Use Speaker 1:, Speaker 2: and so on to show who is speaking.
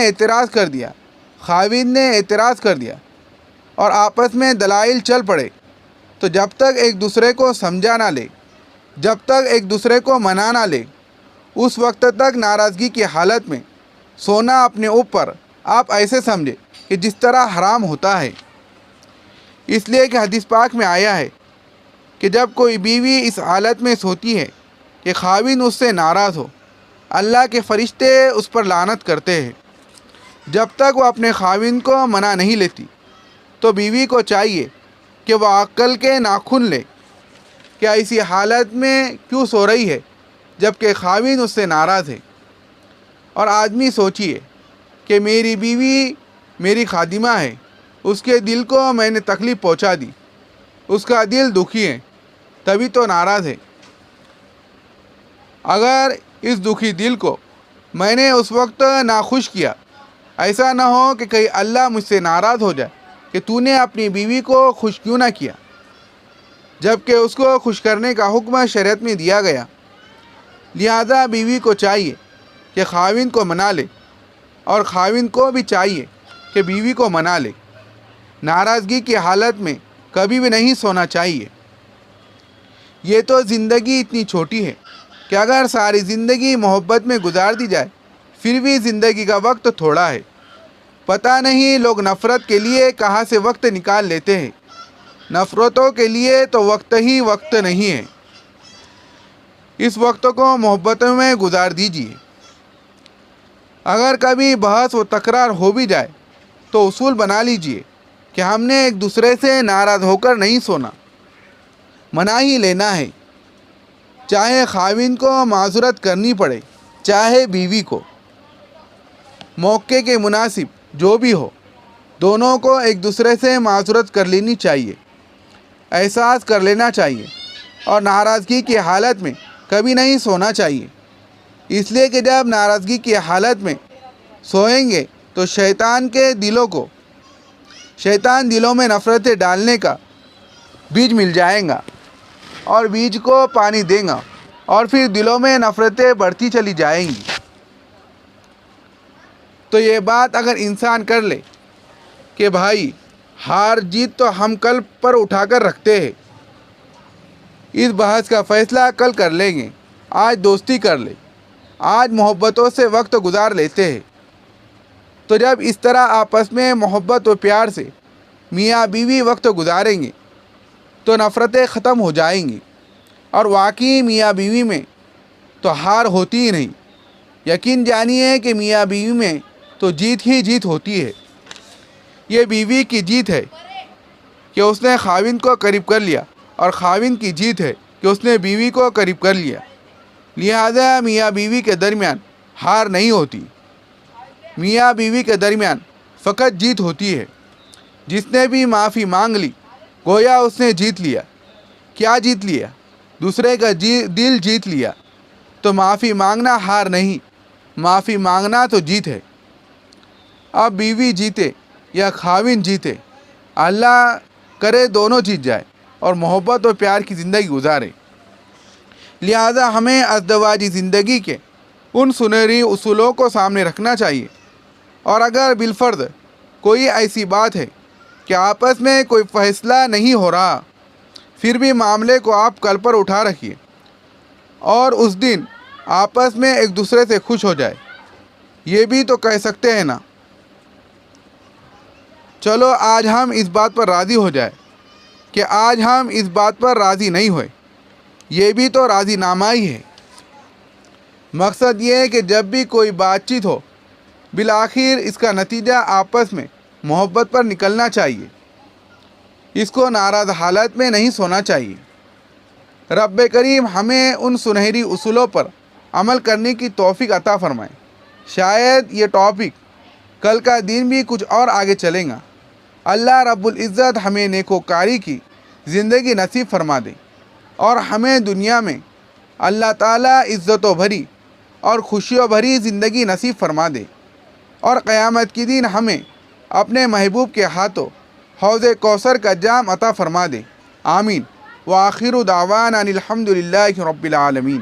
Speaker 1: اعتراض کر دیا، خاوند نے اعتراض کر دیا اور آپس میں دلائل چل پڑے، تو جب تک ایک دوسرے کو سمجھا نہ لے، جب تک ایک دوسرے کو منا نہ لے، اس وقت تک ناراضگی کی حالت میں سونا اپنے اوپر آپ ایسے سمجھے کہ جس طرح حرام ہوتا ہے۔ اس لیے کہ حدیث پاک میں آیا ہے کہ جب کوئی بیوی اس حالت میں سوتی ہے کہ خاوند اس سے ناراض ہو، اللہ کے فرشتے اس پر لعنت کرتے ہیں۔ جب تک وہ اپنے خاوند کو منا نہیں لیتی تو بیوی کو چاہیے کہ وہ عقل کے ناخن لے کہ ایسی حالت میں کیوں سو رہی ہے جب کہ خاوند اس سے ناراض ہے۔ اور آدمی سوچیے کہ میری بیوی میری خادمہ ہے، اس کے دل کو میں نے تکلیف پہنچا دی، اس کا دل دکھی ہے، تبھی تو ناراض ہے۔ اگر اس دکھی دل کو میں نے اس وقت ناخوش کیا، ایسا نہ ہو کہ کہیں اللہ مجھ سے ناراض ہو جائے کہ تو نے اپنی بیوی کو خوش کیوں نہ کیا، جبکہ اس کو خوش کرنے کا حکم شریعت میں دیا گیا۔ لہذا بیوی کو چاہیے کہ خاوند کو منا لے اور خاوند کو بھی چاہیے کہ بیوی کو منا لے۔ ناراضگی کی حالت میں کبھی بھی نہیں سونا چاہیے۔ یہ تو زندگی اتنی چھوٹی ہے کہ اگر ساری زندگی محبت میں گزار دی جائے پھر بھی زندگی کا وقت تھوڑا ہے۔ پتہ نہیں لوگ نفرت کے لیے کہاں سے وقت نکال لیتے ہیں۔ نفرتوں کے لیے تو وقت ہی وقت نہیں ہے۔ اس وقت کو محبتوں میں گزار دیجیے۔ اگر کبھی بحث و تکرار ہو بھی جائے تو اصول بنا لیجیے کہ ہم نے ایک دوسرے سے ناراض ہو کر نہیں سونا، منا ہی لینا ہے، چاہے خاوند کو معذرت کرنی پڑے چاہے بیوی کو۔ موقع کے مناسب جو بھی ہو، دونوں کو ایک دوسرے سے معذرت کر لینی چاہیے، احساس کر لینا چاہیے، اور ناراضگی کی حالت میں کبھی نہیں سونا چاہیے۔ اس لیے کہ جب ناراضگی کی حالت میں سوئیں گے تو شیطان دلوں میں نفرتیں ڈالنے کا بیج مل جائے گا اور بیج کو پانی دے گا اور پھر دلوں میں نفرتیں بڑھتی چلی جائیں گی۔ تو یہ بات اگر انسان کر لے کہ بھائی ہار جیت تو ہم کل پر اٹھا کر رکھتے ہیں، اس بحث کا فیصلہ کل کر لیں گے، آج دوستی کر لے، آج محبتوں سے وقت گزار لیتے ہیں، تو جب اس طرح آپس میں محبت و پیار سے میاں بیوی وقت گزاریں گے تو نفرتیں ختم ہو جائیں گی، اور واقعی میاں بیوی میں تو ہار ہوتی ہی نہیں۔ یقین جانیے کہ میاں بیوی میں تو جیت ہی جیت ہوتی ہے۔ یہ بیوی کی جیت ہے کہ اس نے خاوند کو قریب کر لیا، اور خاوند کی جیت ہے کہ اس نے بیوی کو قریب کر لیا۔ لہذا میاں بیوی کے درمیان ہار نہیں ہوتی، میاں بیوی کے درمیان فقط جیت ہوتی ہے۔ جس نے بھی معافی مانگ لی گویا اس نے جیت لیا۔ کیا جیت لیا؟ دوسرے کا دل جیت لیا۔ تو معافی مانگنا ہار نہیں، معافی مانگنا تو جیت ہے۔ اب بیوی جیتے یا خاوند جیتے، اللہ کرے دونوں جیت جائے اور محبت و پیار کی زندگی گزارے۔ لہذا ہمیں ازدواجی زندگی کے ان سنہری اصولوں کو سامنے رکھنا چاہیے، اور اگر بالفرض کوئی ایسی بات ہے کہ آپس میں کوئی فیصلہ نہیں ہو رہا، پھر بھی معاملے کو آپ کل پر اٹھا رکھیے اور اس دن آپس میں ایک دوسرے سے خوش ہو جائے۔ یہ بھی تو کہہ سکتے ہیں نا، چلو آج ہم اس بات پر راضی ہو جائے کہ آج ہم اس بات پر راضی نہیں ہوئے، یہ بھی تو راضی نامہ ہی ہے۔ مقصد یہ ہے کہ جب بھی کوئی بات چیت ہو بالآخر اس کا نتیجہ آپس میں محبت پر نکلنا چاہیے، اس کو ناراض حالت میں نہیں سونا چاہیے۔ رب کریم ہمیں ان سنہری اصولوں پر عمل کرنے کی توفیق عطا فرمائے۔ شاید یہ ٹاپک کل کا دن بھی کچھ اور آگے چلیں گا۔ اللہ رب العزت ہمیں نیکوکاری کی زندگی نصیب فرما دے اور ہمیں دنیا میں اللہ تعالیٰ عزتوں بھری اور خوشیوں بھری زندگی نصیب فرما دے، اور قیامت کے دن ہمیں اپنے محبوب کے ہاتھوں حوض کوثر کا جام عطا فرما دے۔ آمین۔ وآخر دعوانا ان الحمد للہ رب العالمین۔